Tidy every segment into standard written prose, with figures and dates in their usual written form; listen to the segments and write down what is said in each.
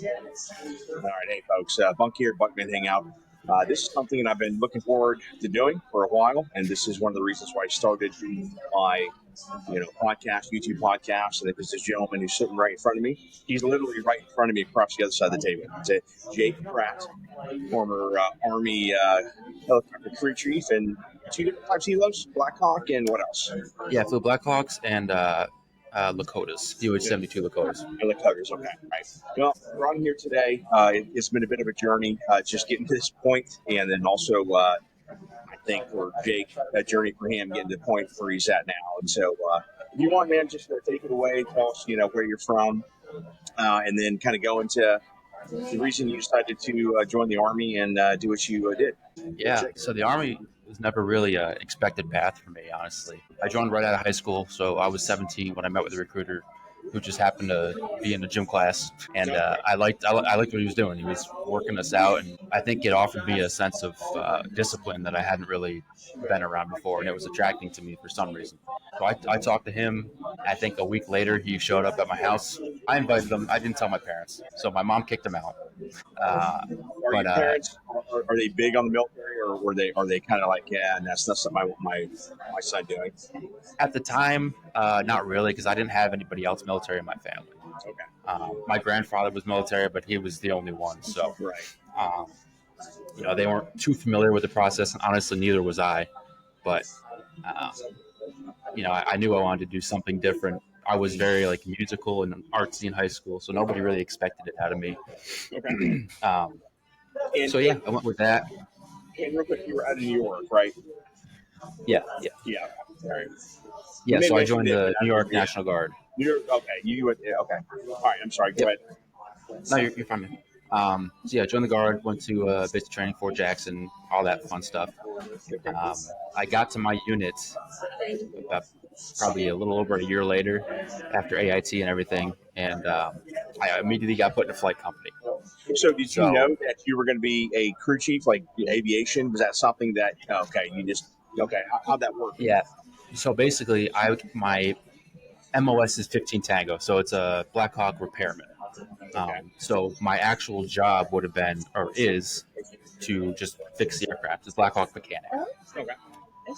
All right, hey folks, Bunk here, Buckman Hangout. This is something that I've been looking forward to doing for a while, and this is one of the reasons why I started my, podcast, YouTube podcast. And there's this gentleman who's sitting right in front of me. He's literally right in front of me, across the other side of the table. It's Jake Pratt, former Army helicopter crew chief, and two different types he loves, Blackhawk, and what else? Yeah, flew Blackhawks and Lakotas, UH-72 Lakotas. Lakotas, okay, right. Well, we're on here today. It's been a bit of a journey, just getting to this point, and then also, I think for Jake, a journey for him getting to the point where he's at now. And so, if you want, man, just take it away. Tell us, where you're from, and then kind of go into the reason you decided to join the Army and do what you did. Yeah, so the Army was never really an expected path for me, honestly. I joined right out of high school, so I was 17 when I met with the recruiter, who just happened to be in the gym class, and I liked what he was doing. He was working us out, and I think it offered me a sense of discipline that I hadn't really been around before, and it was attracting to me for some reason. So I talked to him. I think a week later, he showed up at my house. I invited him. I didn't tell my parents, so my mom kicked him out. Are your parents, are they big on the military, or are they kind of like, yeah, and that's not something I want my son doing? At the time, not really, because I didn't have anybody else military in my family. Okay. My grandfather was military, but he was the only one. So, right. They weren't too familiar with the process, and honestly, neither was I. But, I knew I wanted to do something different. I was very musical and artsy in high school, so nobody really expected it out of me. Okay. I went with that. And real quick, you were out of New York, right? Yeah. All right. Yeah, so I joined the New York National Guard. New York, okay. Okay. All right, I'm sorry. Go ahead. No, you're fine. I joined the Guard, went to basic training, Fort Jackson, all that fun stuff. I got to my unit about probably a little over a year later after AIT and everything, and I immediately got put in a flight company. So did you know that you were going to be a crew chief, like aviation? Was that something that, how'd that work? Yeah. So basically, my MOS is 15 Tango, so it's a Blackhawk repairman. So my actual job would have been, or is, to just fix the aircraft. It's Blackhawk mechanic. Okay.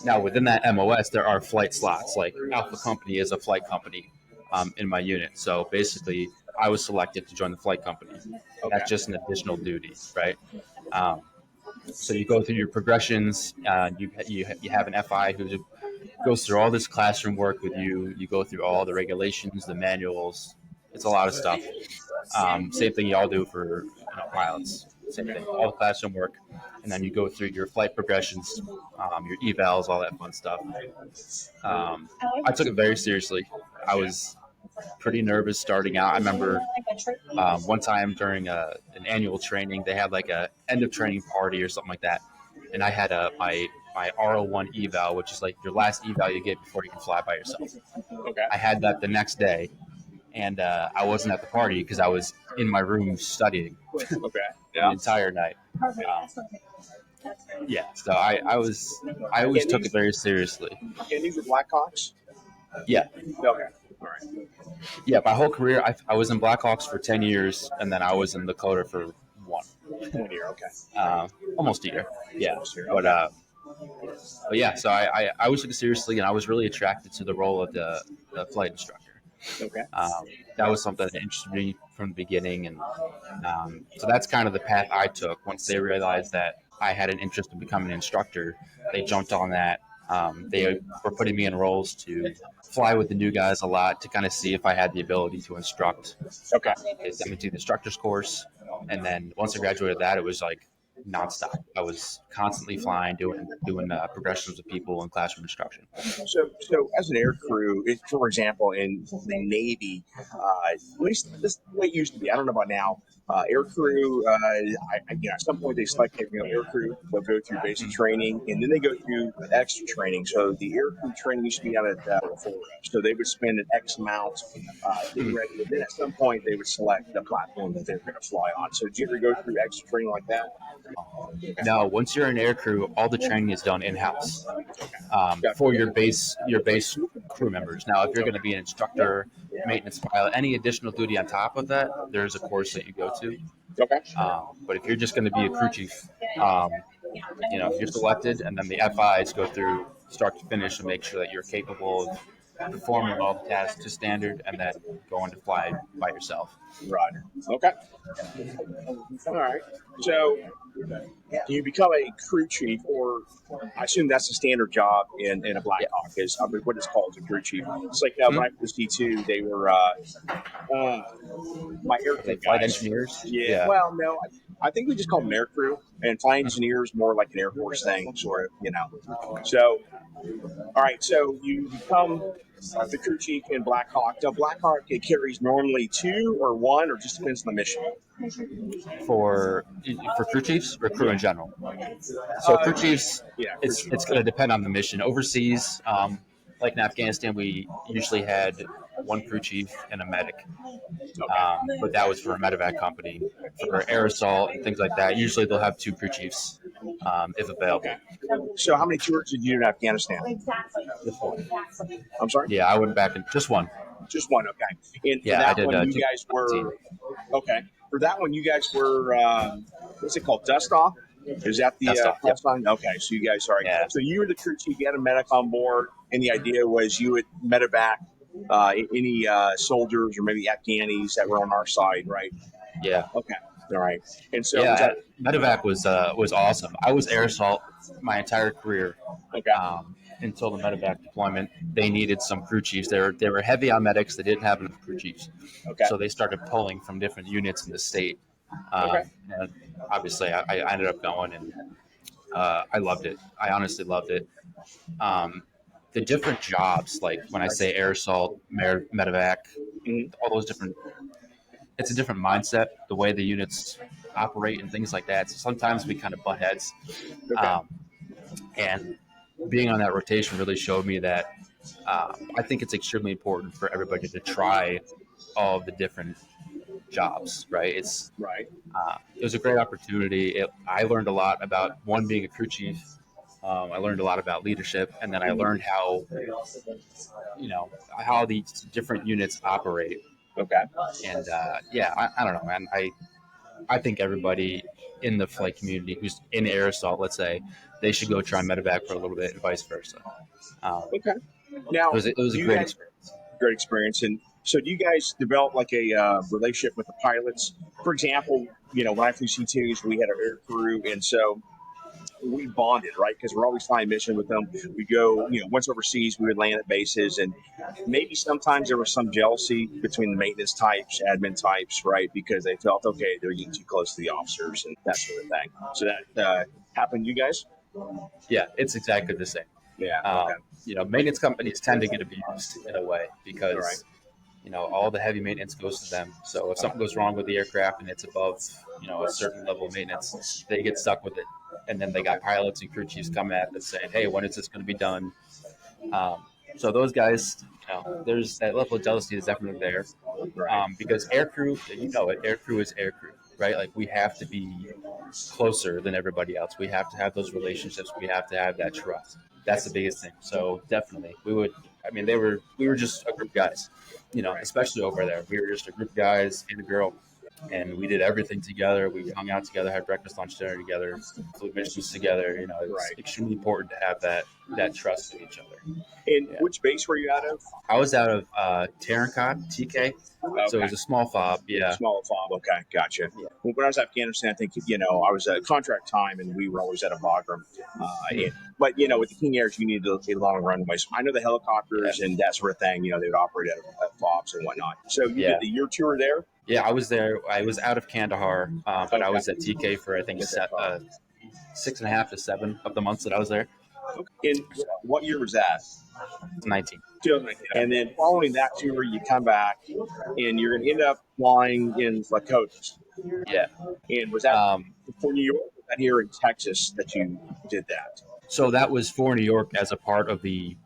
Now, within that MOS, there are flight slots. Like Alpha Company is a flight company in my unit. So basically, I was selected to join the flight company. Okay. That's just an additional duty, right? So you go through your progressions. You have an FI who goes through all this classroom work with you. You go through all the regulations, the manuals. It's a lot of stuff. Same thing y'all do for pilots. Same thing, all the classroom work, and then you go through your flight progressions, your evals, all that fun stuff. I took it very seriously. I was pretty nervous starting out. I remember one time during an annual training, they had like a end of training party or something like that, and I had my R01 eval, which is like your last eval you get before you can fly by yourself. Okay. I had that the next day, and I wasn't at the party because I was in my room studying. Okay. The entire night. So I always took it very seriously. And these were Blackhawks? Yeah. Okay. All right. Yeah, my whole career, I was in Blackhawks for 10 years, and then I was in Lakota for 1 year, okay. Almost a year. Yeah. But yeah, so I always took it seriously, and I was really attracted to the role of the flight instructor. Okay. That was something that interested me from the beginning, and so that's kind of the path I took. Once they realized that I had an interest in becoming an instructor, they jumped on that. They were putting me in roles to fly with the new guys a lot to kind of see if I had the ability to instruct. Okay. They sent me to the instructor's course, and then once I graduated that, it was like nonstop. I was constantly flying, doing progressions with people and classroom instruction. So as an air crew, for example, in the Navy, at least this is the way it used to be. I don't know about now. Air crew, at some point they select air crew. They'll go through basic training, and then they go through extra training. So the air crew training used to be out at Florida. So they would spend an X amount getting ready, and then at some point they would select the platform that they were going to fly on. So did you ever go through extra training like that? Now, once you're in air crew, all the training is done in house for your base crew members. Now, if you're going to be an instructor, maintenance pilot, any additional duty on top of that, there's a course that you go to. Okay. But if you're just going to be a crew chief, you're selected, and then the FIs go through start to finish and make sure that you're capable of performing all the tasks to standard, and then going to fly by yourself. Right. Okay. All right. So you become a crew chief, or I assume that's the standard job in a Blackhawk. Is what it's called, a crew chief. It's like when I was D2, they were my air crew flight guys. engineers. Yeah. Well, no, I think we just call them air crew, and flight engineers more like an Air Force thing, sort of. So, all right. So you become the crew chief in Blackhawk. Now, Blackhawk, it carries normally 2 or 1, or just depends on the mission. For crew chiefs or crew in general. So crew chiefs, it's going to depend on the mission. Overseas, like in Afghanistan, we usually had 1 crew chief and a medic. But that was for a medevac company. For air assault and things like that, usually they'll have 2 crew chiefs if available. Okay. So how many tours did you do in Afghanistan? Just 1. I'm sorry? Yeah, I went back in just 1. Just 1, okay. And for that one, you guys were okay. For that one, you guys were what's it called? Dust off? Is that the dust on? Okay, so you guys are So you were the crew chief. You had a medic on board, and the idea was you would medevac any soldiers or maybe Afghanis that were on our side, right? Yeah. Okay. All right. And so medevac was awesome. I was air assault my entire career. Okay. Until the medevac deployment, they needed some crew chiefs. They were heavy on medics. They didn't have enough crew chiefs. Okay. So they started pulling from different units in the state. Okay. And obviously, I ended up going, and I loved it. I honestly loved it. The different jobs, like when I say air assault, medevac, all those different. It's a different mindset, the way the units operate and things like that. So sometimes we kind of butt heads. Okay. And being on that rotation really showed me that I think it's extremely important for everybody to try all of the different jobs, right? It's right. It was a great opportunity. I learned a lot about, one, being a crew chief. I learned a lot about leadership, and then I learned how these different units operate. Okay. And I don't know, man. I think everybody in the flight community who's in air assault, let's say, they should go try medevac for a little bit, and vice versa. Okay. Now, it was a great experience. Great experience. And so, do you guys develop like a relationship with the pilots? For example, when I flew C2s, we had our air crew, and so we bonded, right? Because we're always flying mission with them. We go, once overseas, we would land at bases, and maybe sometimes there was some jealousy between the maintenance types, admin types, right? Because they felt, okay, they're getting too close to the officers and that sort of thing. So that happened to you guys? Yeah, it's exactly the same. Yeah. Maintenance companies tend to get abused in a way because, all the heavy maintenance goes to them. So if something goes wrong with the aircraft and it's above, a certain level of maintenance, they get stuck with it. And then they got pilots and crew chiefs coming at them saying, hey, when is this going to be done? So those guys, there's that level of jealousy is definitely there. Because air crew, air crew is air crew, right? Like, we have to be closer than everybody else. We have to have those relationships. We have to have that trust. That's the biggest thing. So definitely we were just a group of guys, especially over there. We were just a group of guys and a girl. And we did everything together. We hung out together, had breakfast, lunch, dinner together, flew missions together. It's extremely important to have that trust with each other. And which base were you out of? I was out of Tarancon, TK. Okay. So it was a small fob. Yeah. Small fob. Okay. Gotcha. Yeah. When I was in Afghanistan, I think, I was at contract time and we were always at a Bagram. But, with the King Airs, you need a long runway. So I know the helicopters and that sort of thing, they would operate at fobs and whatnot. So you did your tour there? Yeah, I was there. I was out of Kandahar, but I was at TK for, I think, 6.5 to 7 of the months that I was there. Okay. And what year was that? 19. 2019. And then following that tour, you come back and you're going to end up flying in Lakota. Yeah. And was that for New York? Was that here in Texas that you did that? So that was for New York as a part of the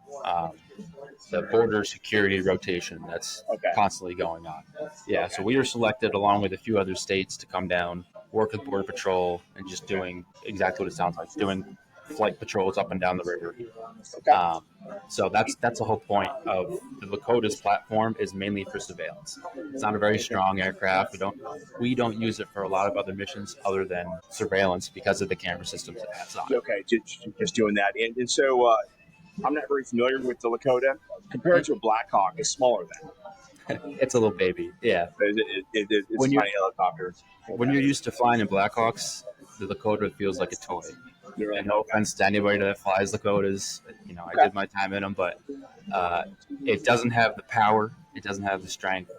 border security rotation that's constantly going on. Yeah, so we were selected along with a few other states to come down work with Border Patrol and just doing exactly what it sounds like, doing flight patrols up and down the river. Okay. So that's the whole point of the Lakota's platform is mainly for surveillance. It's not a very strong aircraft. We don't use it for a lot of other missions other than surveillance because of the camera systems it has on it. Okay, just doing that. And so I'm not very familiar with the Lakota. Compared to a Blackhawk, it's smaller than. It's a little baby, yeah. It's When a you're tiny helicopter. when you're used to flying in Blackhawks, the Lakota feels like a toy. You're And right. no offense to anybody that flies Lakotas, I Okay. did my time in them, but it doesn't have the power. It doesn't have the strength.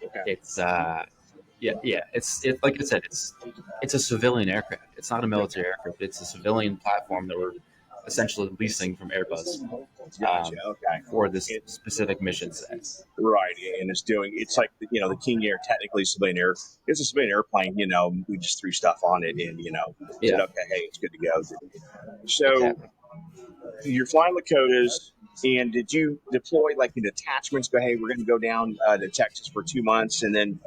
Okay. It's It's like I said, it's a civilian aircraft. It's not a military aircraft. It's a civilian platform that we're essentially leasing from Airbus Gotcha. Okay. for this specific mission set. Right, and it's like the King Air, technically civilian air. It's a civilian airplane. We just threw stuff on it and said, Yeah, okay, hey, it's good to go. So exactly. you're flying Lakotas, and did you deploy like in detachments? Go, hey, we're going to go down to Texas for 2 months, and then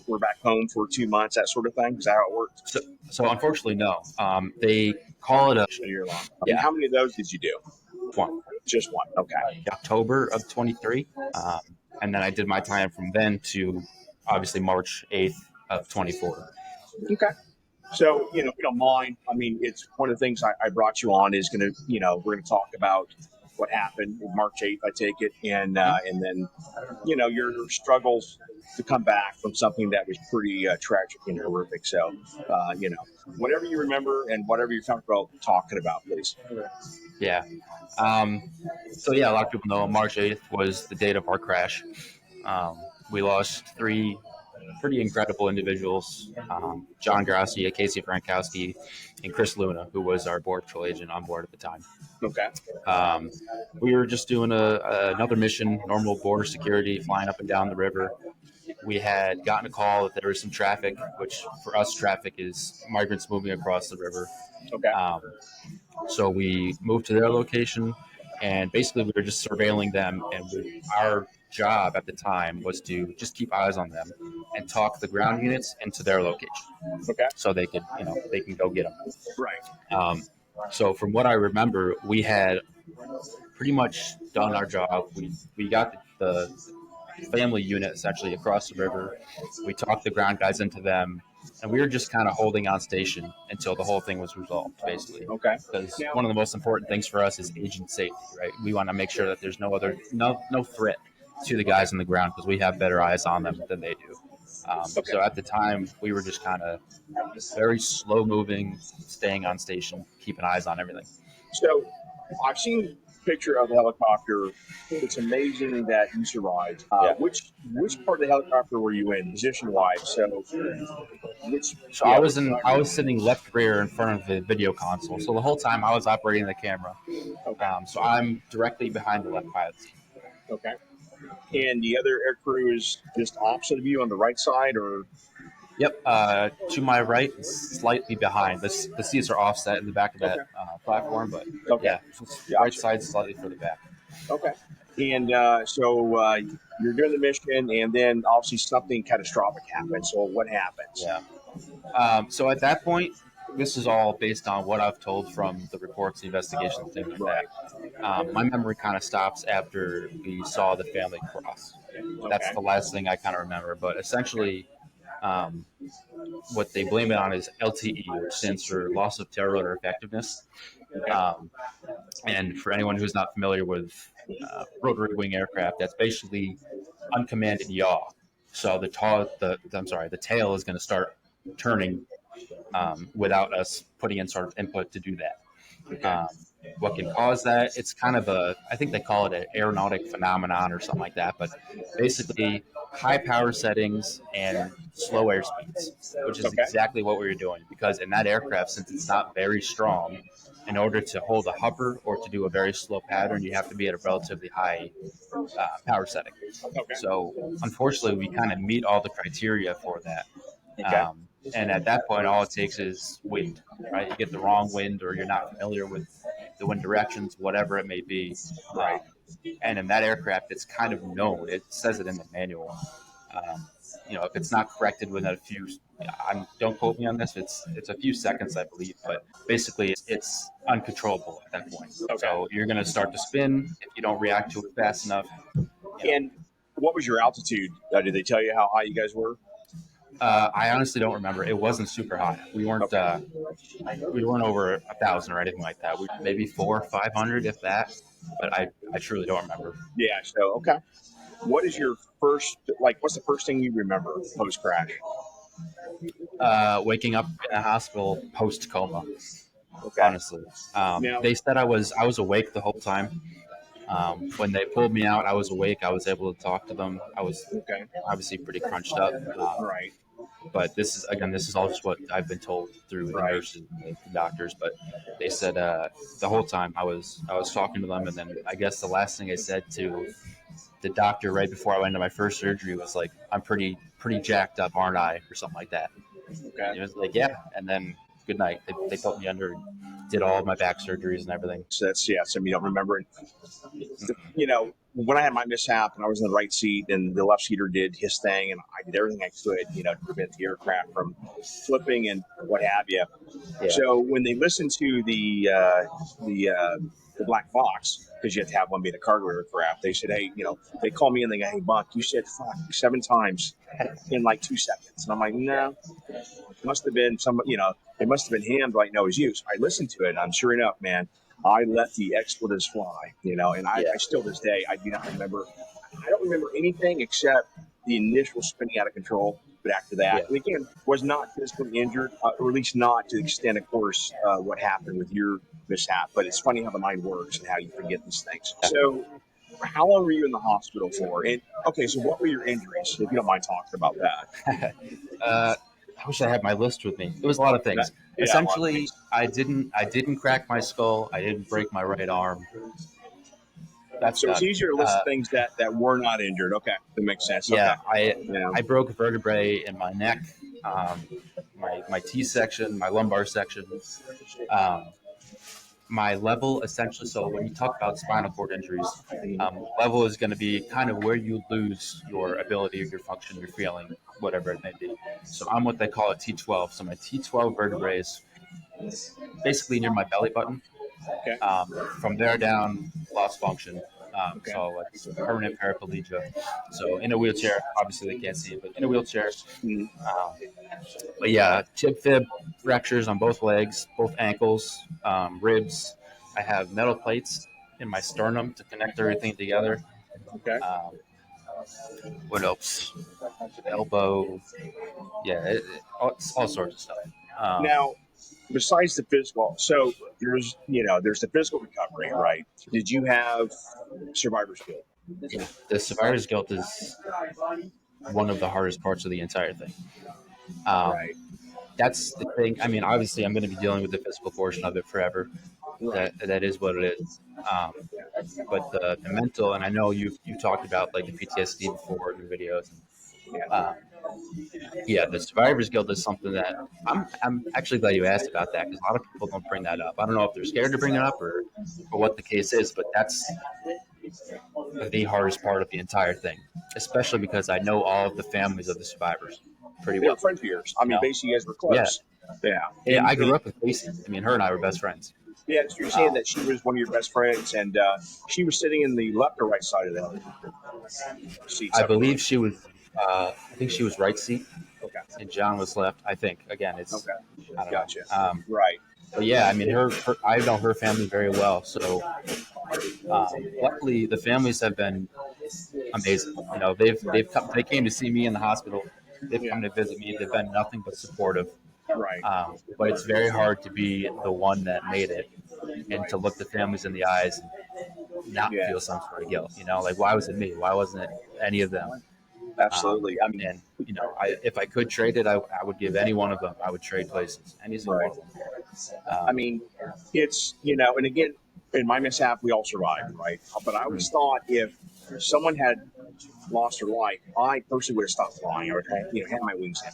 we're back home for 2 months. That sort of thing. Is that how it works? So unfortunately, no. They call it A year long. yeah. And how many of those did you do? one. Just one. Okay. October of 23. And then I did my time from then to obviously March 8th of 24. Okay. So, if you don't mind, I mean, it's one of the things I brought you on is going to, we're going to talk about what happened March 8th, I take it, and then, your struggles to come back from something that was pretty tragic and horrific. So, whatever you remember and whatever you're comfortable talking about, please. Yeah. So yeah, a lot of people know March 8th was the date of our crash. We lost three pretty incredible individuals: John Grassi, Casey Frankowski, and Chris Luna, who was our Border Patrol agent on board at the time. Okay. We were just doing another mission, normal border security, flying up and down the river. We had gotten a call that there was some traffic, which for us, traffic is migrants moving across the river. Okay. So we moved to their location, and basically we were just surveilling them. And our job at the time was to just keep eyes on them and talk the ground units into their location, Okay. so they can go get them. Right. So from what I remember, we had pretty much done our job. We got the family unit essentially across the river. We talked the ground guys into them, and we were just kind of holding on station until the whole thing was resolved, basically. Okay. Because one of the most important things for us is agent safety, right? We want to make sure that there's no threat to the guys on the ground because we have better eyes on them than they do. So at the time, we were just kind of very slow moving, staying on station, keeping eyes on everything. So I've seen a picture of the helicopter. It's amazing that you survived. Which part of the helicopter were you in, position wise? So I was sitting left rear in front of the video console. So the whole time I was operating the camera. So I'm directly behind the left pilot seat. Okay. And the other air crew is just opposite of you on the right side, or? Yep. To my right, slightly behind. The seats are offset in the back of that platform, but right side slightly further back. Okay. And so you're doing the mission, and then obviously something catastrophic happens. So what happens? Yeah. So at that point, this is all based on what I've told from the reports, the investigations, things like that. My memory kind of stops after we saw the family cross. That's the last thing I kind of remember. But essentially, what they blame it on is LTE, which stands for loss of terror effectiveness. And for anyone who's not familiar with rotary wing aircraft, that's basically uncommanded yaw. So the tail is going to start turning without us putting in sort of input to do that. What can cause that? It's kind of I think they call it an aeronautic phenomenon or something like that, but basically high power settings and slow airspeeds, which is exactly what we were doing, because in that aircraft, since it's not very strong, in order to hold a hover or to do a very slow pattern, you have to be at a relatively high power setting. So unfortunately, we kind of meet all the criteria for that. And at that point, all it takes is wind, right? You get the wrong wind, or you're not familiar with the wind directions, whatever it may be. And in that aircraft, it's kind of known. It says it in the manual. if it's not corrected within a few, don't quote me on this. It's a few seconds, I believe, but basically it's uncontrollable at that point. Okay. So you're going to start to spin if you don't react to it fast enough. And what was your altitude? Did they tell you how high you guys were? I honestly don't remember. It wasn't super high. We weren't over 1,000 or anything like that. We maybe 400 or 500, if that. But I truly don't remember. Yeah. So okay. What is your first what's the first thing you remember post crash? Waking up in a hospital post coma. Okay. Honestly, they said I was awake the whole time. When they pulled me out, I was awake. I was able to talk to them. I was obviously pretty crunched up. Right. But this is all just what I've been told through the nurses and the doctors. But they said the whole time I was talking to them, and then I guess the last thing I said to the doctor right before I went into my first surgery was like, "I'm pretty jacked up, aren't I?" or something like that. Okay. And it was like, yeah. And then good night. They put me under, did all of my back surgeries and everything. So that's some you don't remember. When I had my mishap and I was in the right seat and the left seater did his thing and I did everything I could, to prevent the aircraft from flipping and what have you. Yeah. So when they listened to the black box, because you have to have one being a cargo aircraft, they said, hey, they call me and they go, hey, Buck, you said fuck 7 times in like 2 seconds. And I'm like, no, it must have been it must have been him, but I know his use. I listened to it and sure enough, man, I let the expletives fly, and I still this day, I do not remember. I don't remember anything except the initial spinning out of control. But after that, and again, was not physically injured, or at least not to the extent, of course, what happened with your mishap. But it's funny how the mind works and how you forget these things. So, how long were you in the hospital for? And okay, so what were your injuries, if you don't mind talking about that? I wish I had my list with me. It was a lot of things. Essentially, I didn't crack my skull. I didn't break my right arm. So it's easier to list things that were not injured. Okay, that makes sense. Yeah, okay. I broke a vertebrae in my neck, my T section, my lumbar section, my level essentially. So when you talk about spinal cord injuries, level is going to be kind of where you lose your ability, your function, your feeling, whatever it may be. So I'm what they call a T12. So my T12 vertebrae is basically near my belly button. Okay. From there down, lost function. So it's permanent paraplegia. So in a wheelchair, obviously they can't see it, but in a wheelchair. But yeah, tib fib fractures on both legs, both ankles, ribs. I have metal plates in my sternum to connect everything together. Okay. What else? Elbow. Yeah, all sorts of stuff. Now, besides the physical, so there's the physical recovery, right? Did you have survivor's guilt? Yeah, the survivor's guilt is one of the hardest parts of the entire thing. Right. That's the thing. I mean, obviously, I'm going to be dealing with the physical portion of it forever. Right. That is what it is. But the mental, and I know you've talked about like the PTSD before in the videos. The survivor's guilt is something that I'm actually glad you asked about that, because a lot of people don't bring that up. I don't know if they're scared to bring it up or what the case is, but that's the hardest part of the entire thing, especially because I know all of the families of the survivors pretty well. Friends of yours. I mean, basically, you guys were close. Yeah. I grew up with Casey. I mean, her and I were best friends. Yeah, so you're saying that she was one of your best friends, and she was sitting in the left or right side of the seat? I believe she was. I think she was right seat. Okay. And John was left. I think. Again, it's. Okay. I don't Gotcha. know. Right. But yeah, I mean, I know her family very well. So, luckily, the families have been amazing. They came to see me in the hospital. They've come to visit me. They've been nothing but supportive. Right. But it's very hard to be the one that made it and to look the families in the eyes and not feel some sort of guilt. Like, why was it me? Why wasn't it any of them? Absolutely. I mean, and if I could trade it, I would give any one of them. I would trade places. Any single one of them. I mean, it's and again, in my mishap, we all survived, right? But I always thought if someone had lost their life, I personally would have stopped flying. I would have had my wings in.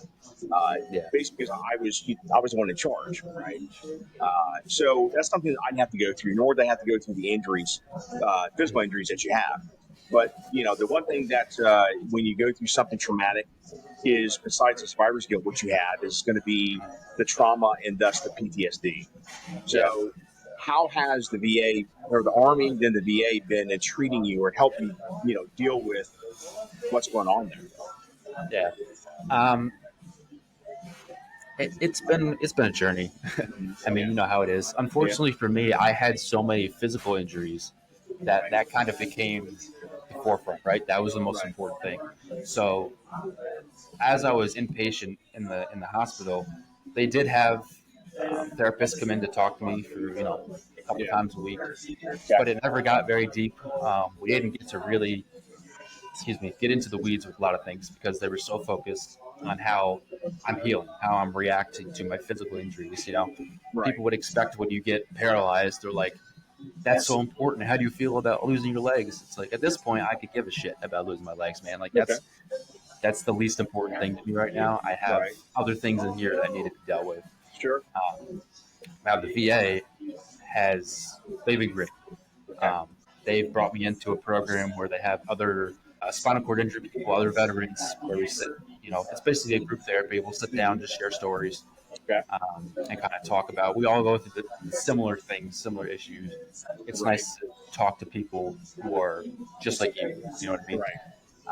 Basically, because I was the one in charge, right? So that's something that I'd have to go through. Nor would I have to go through the injuries, physical injuries that you have. But the one thing that when you go through something traumatic is, besides the survivor's guilt, what you have is going to be the trauma and thus the PTSD. Yeah. So, how has the VA or the Army, then the VA, been in treating you or help you, deal with what's going on there? Yeah. Um, it's been a journey. I mean, Yeah. you know how it is. Yeah. Unfortunately for me, I had so many physical injuries that kind of became the forefront. Right, that was the most Right. important thing. So as I was inpatient in the hospital, they did have therapists come in to talk to me for a couple Yeah. times a week, Okay. but it never got very deep. We didn't get to really, get into the weeds with a lot of things because they were so focused on how I'm healing, how I'm reacting to my physical injuries. Right. People would expect when you get paralyzed, they're like, that's so important. How do you feel about losing your legs? It's like at this point, I could give a shit about losing my legs, man. Like Okay. that's the least important thing to me right now. I have Right. other things in here that need to be dealt with. Sure. Now the VA they've been great. Okay. Um, they've brought me into a program where they have other spinal cord injury people, other veterans, where we sit. It's basically a group therapy. We'll sit down, just share stories, Okay. and kind of talk about. We all go through the similar things, similar issues. It's Right. nice to talk to people who are just like you. You know what I mean? Right.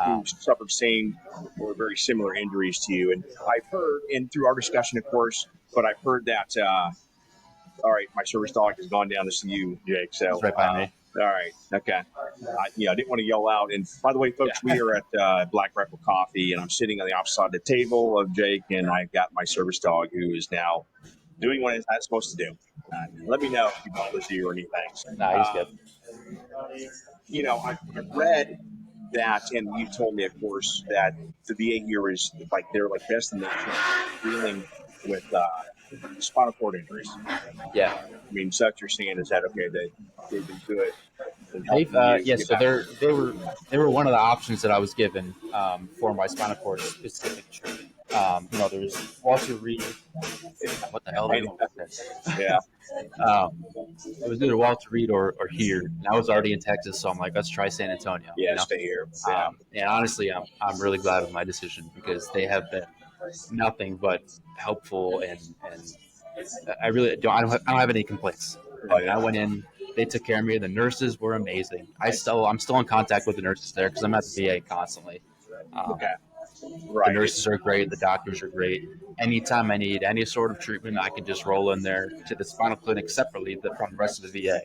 Who Um, suffered same or very similar injuries to you. And I've heard, and through our discussion, of course, but I've heard that, all right, my service dog has gone down to see you, Jake. it's So, right by me. all right. Okay. I didn't want to yell out. And by the way, folks, we Yeah. are at Black Rifle Coffee, and I'm sitting on the opposite side of the table of Jake, and I've got my service dog who is now doing what it's not supposed to do. Let me know if he bothers you or anything. Nah, he's good. Um, I've read that, and you told me, of course, that the VA here is like they're like best in the nation dealing with spinal cord injuries. Yeah. I mean, so what you're saying is that okay, that they've been good in They've helping you yeah, get so back. they were one of the options that I was given for my spinal cord specific treatment. There's Walter Reed. What the hell are they And, doing with this? yeah, It was either Walter Reed or here, and I was already in Texas, so I'm like, let's try San Antonio. yeah, stay here. Yeah, And honestly, I'm really glad with my decision because they have been nothing but helpful, and I don't have any complaints. I mean, I went in, they took care of me. The nurses were amazing. I'm still in contact with the nurses there because I'm at the VA constantly. Um, okay, the right. nurses are great. The doctors are great. Anytime I need any sort of treatment, I can just roll in there to the spinal clinic separately from the rest of the VA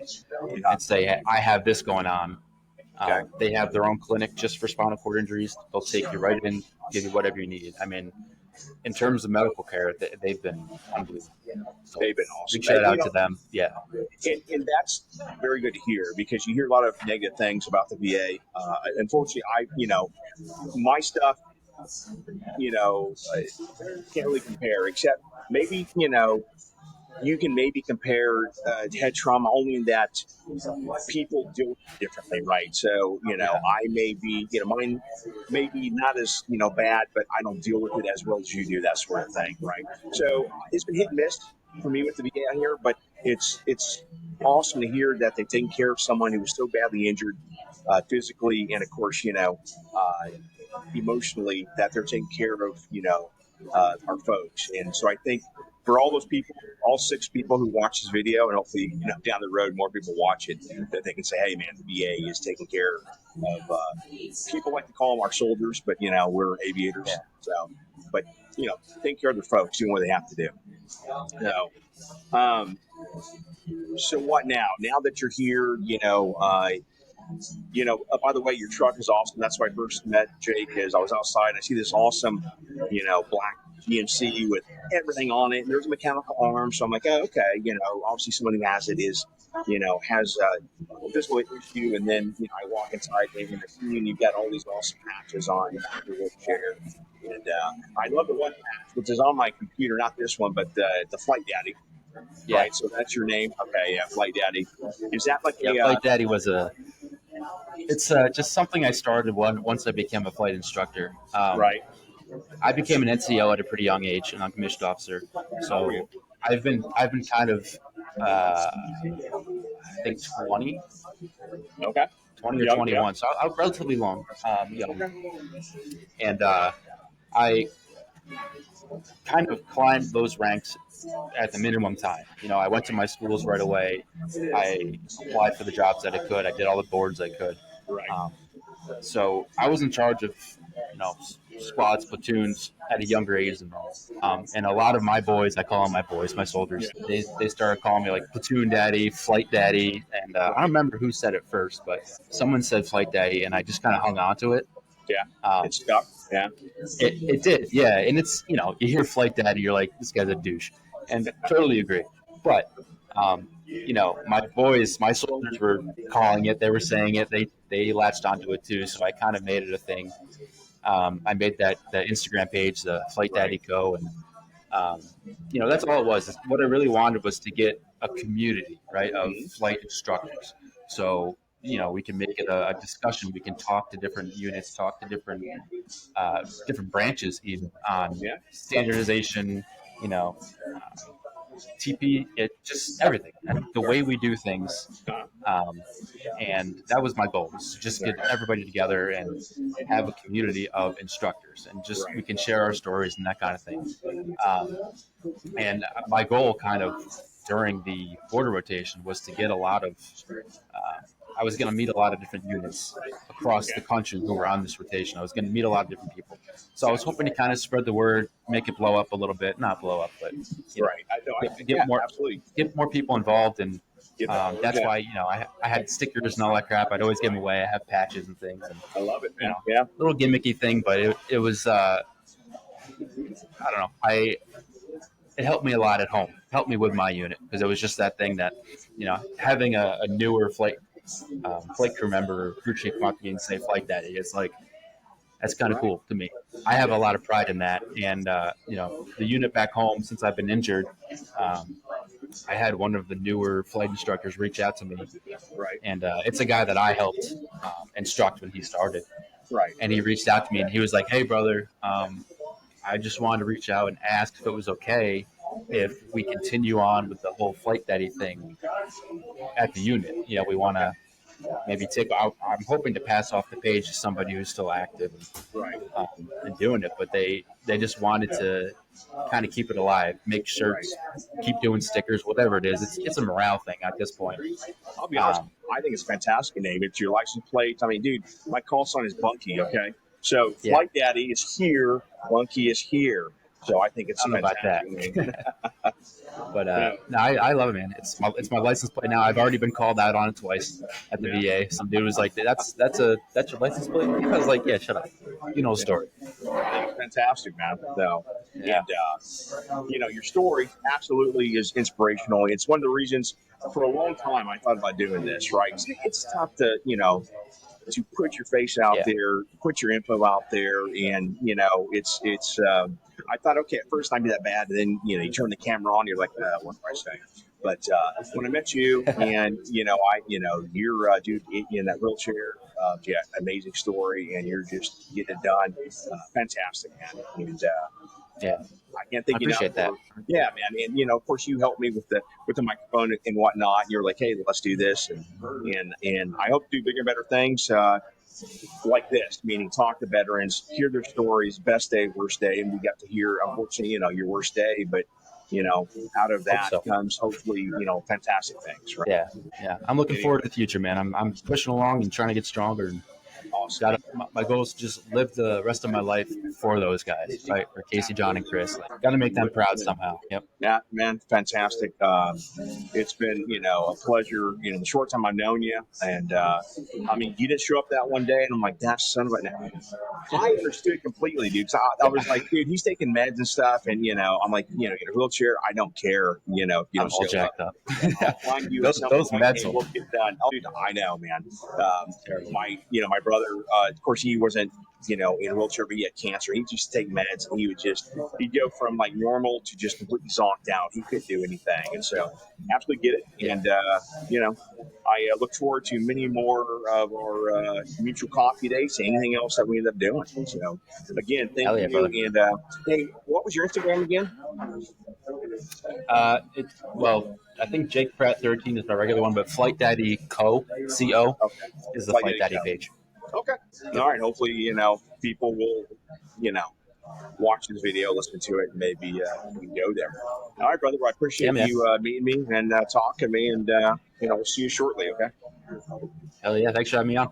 Yeah, and say, hey, I have this going on. okay, They have their own clinic just for spinal cord injuries. They'll take you right in, give you whatever you need. I mean, in terms of medical care, they've been unbelievable. So they've been big awesome. shout out to them. Yeah, And that's very good to hear because you hear a lot of negative things about the VA. Unfortunately, my stuff, can't really compare, except maybe, you can maybe compare head trauma only in that people do it differently, right? So, yeah, I may be, mine may be not as, bad, but I don't deal with it as well as you do, that sort of thing, right? So it's been hit and miss for me with the VA here, but it's awesome to hear that they've taken care of someone who was so badly injured physically and, of course, emotionally, that they're taking care of, our folks. And so I think for all those people, all 6 people who watch this video, and hopefully, down the road, more people watch it, that they can say, hey, man, the VA is taking care of people like to call them our soldiers, but, we're aviators. yeah, So, but, take care of their folks, doing what they have to do. yeah. So what now? Now that you're here, by the way, your truck is awesome. That's why I first met Jake. Is I was outside and I see this awesome, black GMC with everything on it. And there's a mechanical arm, so I'm like, oh, okay. Obviously someone who has it is, has a physical issue. And then I walk inside and I see you've got all these awesome patches on your wheelchair. And I love the one patch, which is on my computer, not this one, but the Flight Daddy. Yeah. Right, so that's your name. Okay, yeah, Flight Daddy. Is that like Yeah, a Flight Daddy was it's just something I started once I became a flight instructor. right? I became an NCO at a pretty young age, an uncommissioned officer. How are you? So I've been kind of, I think 20, Okay. 20 or 21. So I was relatively long, young. And I kind of climbed those ranks at the minimum time. I went to my schools right away. I applied for the jobs that I could. I did all the boards I could. Right. So I was in charge of, squads, platoons at a younger age than them. And a lot of my boys, I call them my boys, my soldiers, they started calling me like platoon daddy, flight daddy. And I don't remember who said it first, but someone said flight daddy, and I just kind of hung on to it. Yeah. It stuck. Yeah. It did. Yeah. And it's, you hear flight daddy, you're like, this guy's a douche. And totally agree. But, my boys, my soldiers were calling it. They were saying it. They latched onto it too. So I kind of made it a thing. I made that Instagram page, the Flight Daddy Co. And, that's all it was. What I really wanted was to get a community, right, of flight instructors. So, we can make it a discussion. We can talk to different units, talk to different branches even on standardization, TP, just everything, and the way we do things. And that was my goal, was to just get everybody together and have a community of instructors, and just we can share our stories and that kind of thing. And my goal kind of during the border rotation was to get a lot of I was going to meet a lot of different units across the country who were on this rotation. I was going to meet a lot of different people. So I was hoping to kind of spread the word, make it blow up a little bit. Not blow up, but get more people involved. And that's why, I had stickers and all that crap. I'd always give them away. I have patches and things. And, I love it, man. Little gimmicky thing, but it was, I don't know. It helped me a lot at home. Helped me with my unit, because it was just that thing that, having a newer flight crew member or crew chief come up to me and say flight daddy, it's like, that's kind of cool to me. I have a lot of pride in that. And, the unit back home, since I've been injured, I had one of the newer flight instructors reach out to me. Right. And it's a guy that I helped instruct when he started. Right. And he reached out to me and he was like, hey, brother, I just wanted to reach out and ask if it was okay if we continue on with the whole flight daddy thing at the unit. We want to maybe I'm hoping to pass off the page to somebody who's still active and doing it, but they just wanted to kind of keep it alive, make shirts, keep doing stickers, whatever it is. It's a morale thing at this point. I'll be honest, I think it's a fantastic name. It's your license plate. I mean, dude, my call sign is Bunky, okay? So Flight Daddy is here, Bunky is here. So I think it's fantastic name. But no, I love it, man. It's my license plate now. I've already been called out on it twice at the VA. Some dude was like, "That's your license plate." I was like, "Yeah, shut up. You know the story." It's fantastic, man. So, and your story absolutely is inspirational. It's one of the reasons for a long time I thought about doing this. Right? It's tough to to put your face out there, put your info out there, and it's. I thought, okay, at first I'd be that bad, and then you turn the camera on, you're like, what do I say? But when I met you, and you're dude in that wheelchair, amazing story, and you're just getting it done, fantastic, man. And I can't think. I appreciate that. Yeah, man, and of course you helped me with the microphone and whatnot. And you're like, hey, let's do this, and I hope to do bigger and better things. Like this, meaning talk to veterans, hear their stories, best day, worst day, and we got to hear, unfortunately, your worst day, but out of that comes hopefully, fantastic things, right? Yeah. I'm looking forward to the future, man. I'm pushing along and trying to get stronger. And awesome. My goal is to just live the rest of my life for those guys, right? For Casey, John, and Chris. Got to make them proud somehow. Yep. Yeah, man, fantastic. It's been, a pleasure, the short time I've known you. And, you didn't show up that one day, and I'm like, that son of a... I understood completely, dude. So I was like, dude, he's taking meds and stuff. And, I'm like, in a wheelchair, I don't care, if you don't I'm all jacked up. Find you those meds will get done. Oh, dude, I know, man. My brother, of course, he wasn't, in a wheelchair, but he had cancer. He'd just take meds, and he'd go from like normal to just completely zonked out. He couldn't do anything. And so, absolutely get it. And, I look forward to many more of our mutual coffee dates, anything else that we end up doing. So, again, thank you. Brother. And, hey, what was your Instagram again? I think Jake Pratt 13 is my regular one, but Flight Daddy Co. Okay. is the Flight Flight Daddy Daddy show. page. Okay. All right. Hopefully, people will, watch this video, listen to it, and maybe we can go there. All right, brother. Well, I Yeah, appreciate man. you meeting me and talking to me, and we'll see you shortly. Okay. Hell yeah. Thanks for having me on.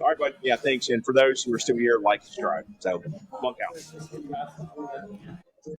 All right, bud. Yeah, thanks. And for those who are still here, like, subscribe. So, monk out.